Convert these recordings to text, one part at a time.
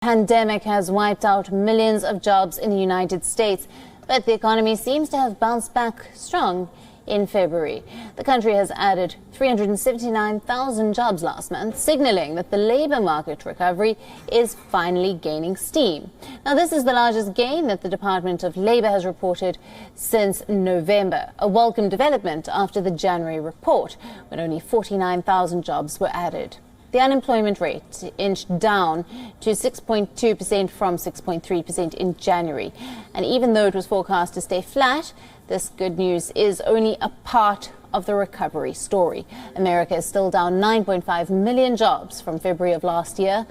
Pandemic has wiped out millions of jobs in the United States, but the economy seems to have bounced back strong in February. The country has added 379,000 jobs last month, signaling that the labor market recovery is finally gaining steam. Now, this is the largest gain that the Department of Labor has reported since November, a welcome development after the January report, when only 49,000 jobs were added. The unemployment rate inched down to 6.2% from 6.3% in January. And even though it was forecast to stay flat, this good news is only a part of the recovery story. America is still down 9.5 million jobs from February of last year.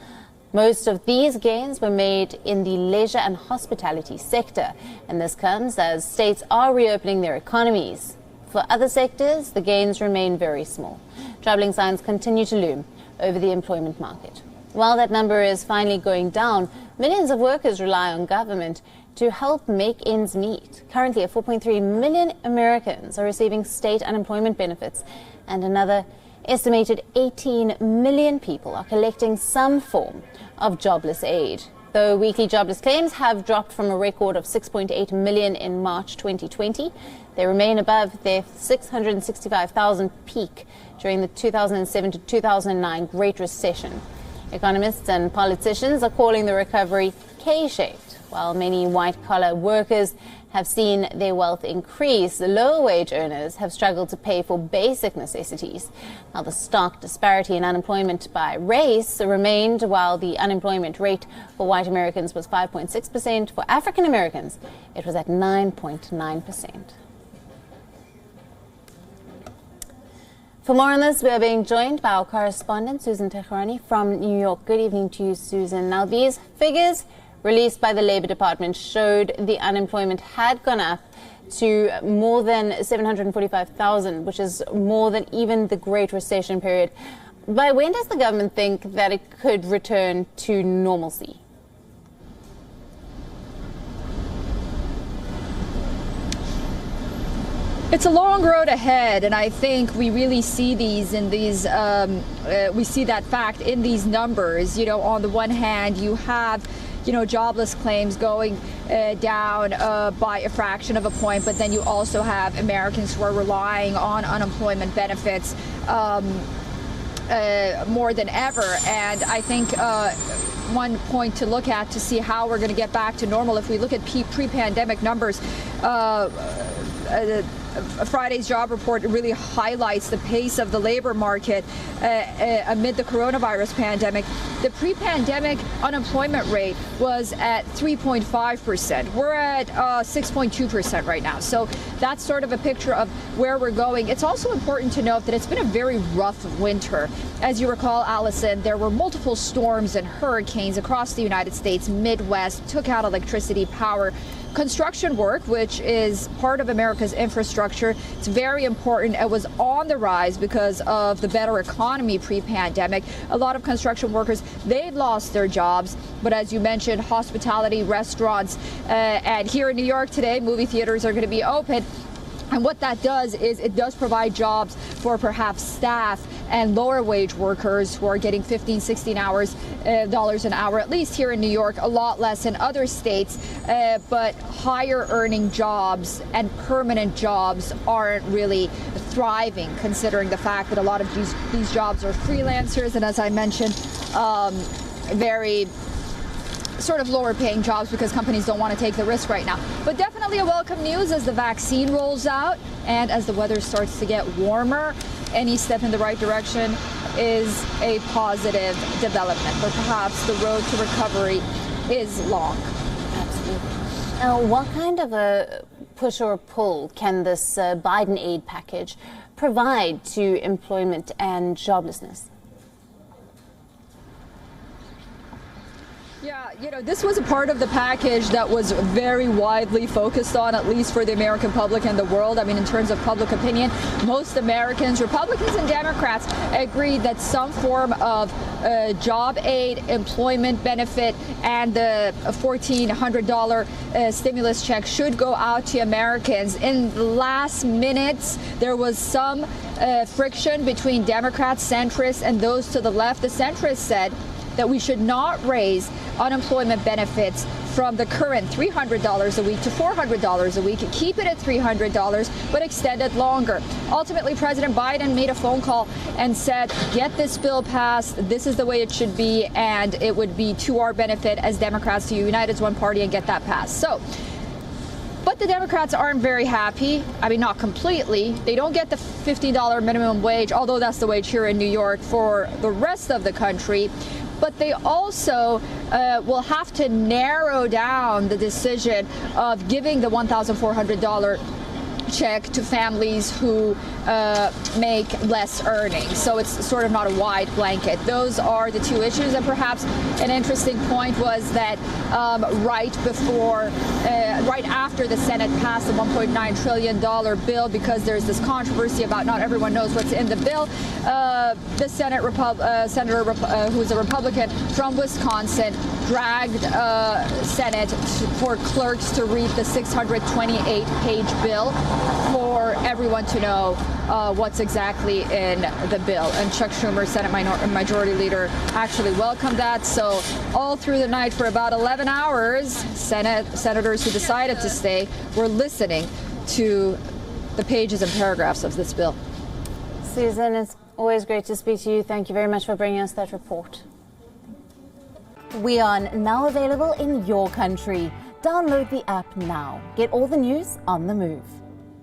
Most of these gains were made in the leisure and hospitality sector, and this comes as states are reopening their economies. For other sectors, the gains remain very small. Troubling signs continue to loom over the employment market. While that number is finally going down, millions of workers rely on government to help make ends meet. Currently, 4.3 million Americans are receiving state unemployment benefits, and another estimated 18 million people are collecting some form of jobless aid. Though weekly jobless claims have dropped from a record of 6.8 million in March 2020, they remain above their 665,000 peak during the 2007 to 2009 Great Recession. Economists and politicians are calling the recovery K-shaped. While many white-collar workers have seen their wealth increase, the lower-wage earners have struggled to pay for basic necessities. Now, the stark disparity in unemployment by race remained, while the unemployment rate for white Americans was 5.6%. For African Americans, it was at 9.9%. For more on this, we are being joined by our correspondent, Susan Tehrani from New York. Good evening to you, Susan. Now, these figures released by the Labor Department showed the unemployment had gone up to more than 745,000, which is more than even the Great Recession period. By when does the government think that it could return to normalcy? It's a long road ahead, and I think we really see these in these. We see that fact in these numbers. You know, on the one hand, you have, jobless claims going down by a fraction of a point, but then you also have Americans who are relying on unemployment benefits more than ever. And I think one point to look at to see how we're going to get back to normal, if we look at pre-pandemic numbers, Friday's job report really highlights the pace of the labor market amid the coronavirus pandemic. The pre-pandemic unemployment rate was at 3.5%. We're at 6.2% right now. So that's sort of a picture of where we're going. It's also important to note that it's been a very rough winter. As you recall, Allison, there were multiple storms and hurricanes across the United States, Midwest, took out electricity, power. Construction work, which is part of America's infrastructure, it's very important. It was on the rise because of the better economy pre-pandemic. A lot of construction workers, they've lost their jobs. But as you mentioned, hospitality, restaurants, and here in New York today, movie theaters are going to be open. And what that does is it does provide jobs for perhaps staff and lower wage workers who are getting $15, $16 an hour, at least here in New York, a lot less in other states. But higher earning jobs and permanent jobs aren't really thriving, considering the fact that a lot of these jobs are freelancers. And as I mentioned, very sort of lower paying jobs because companies don't want to take the risk right now. But definitely a welcome news as the vaccine rolls out and as the weather starts to get warmer. Any step in the right direction is a positive development, but perhaps the road to recovery is long. Absolutely. Now, what kind of a push or a pull can this Biden aid package provide to employment and joblessness? Yeah, this was a part of the package that was very widely focused on, at least for the American public and the world. I mean, in terms of public opinion, most Americans, Republicans and Democrats, agreed that some form of job aid, employment benefit, and the $1,400 stimulus check should go out to Americans. In the last minutes, there was some friction between Democrats, centrists, and those to the left. The centrists said that we should not raise unemployment benefits from the current $300 a week to $400 a week, keep it at $300, but extend it longer. Ultimately, President Biden made a phone call and said, get this bill passed, this is the way it should be, and it would be to our benefit as Democrats to unite as one party and get that passed. But the Democrats aren't very happy. I mean, not completely. They don't get the $15 minimum wage, although that's the wage here in New York for the rest of the country. But they also will have to narrow down the decision of giving the $1,400 check to families who make less earnings. So it's sort of not a wide blanket. Those are the two issues. And perhaps an interesting point was that right after the Senate passed the $1.9 trillion bill, because there's this controversy about not everyone knows what's in the bill, the senator who's a Republican from Wisconsin dragged Senate for clerks to read the 628-page bill for everyone to know what's exactly in the bill. And Chuck Schumer, Senate Majority Leader, actually welcomed that. So all through the night for about 11 hours, senators who decided to stay were listening to the pages and paragraphs of this bill. Susan, it's always great to speak to you. Thank you very much for bringing us that report. WION, now available in your country. Download the app now. Get all the news on the move.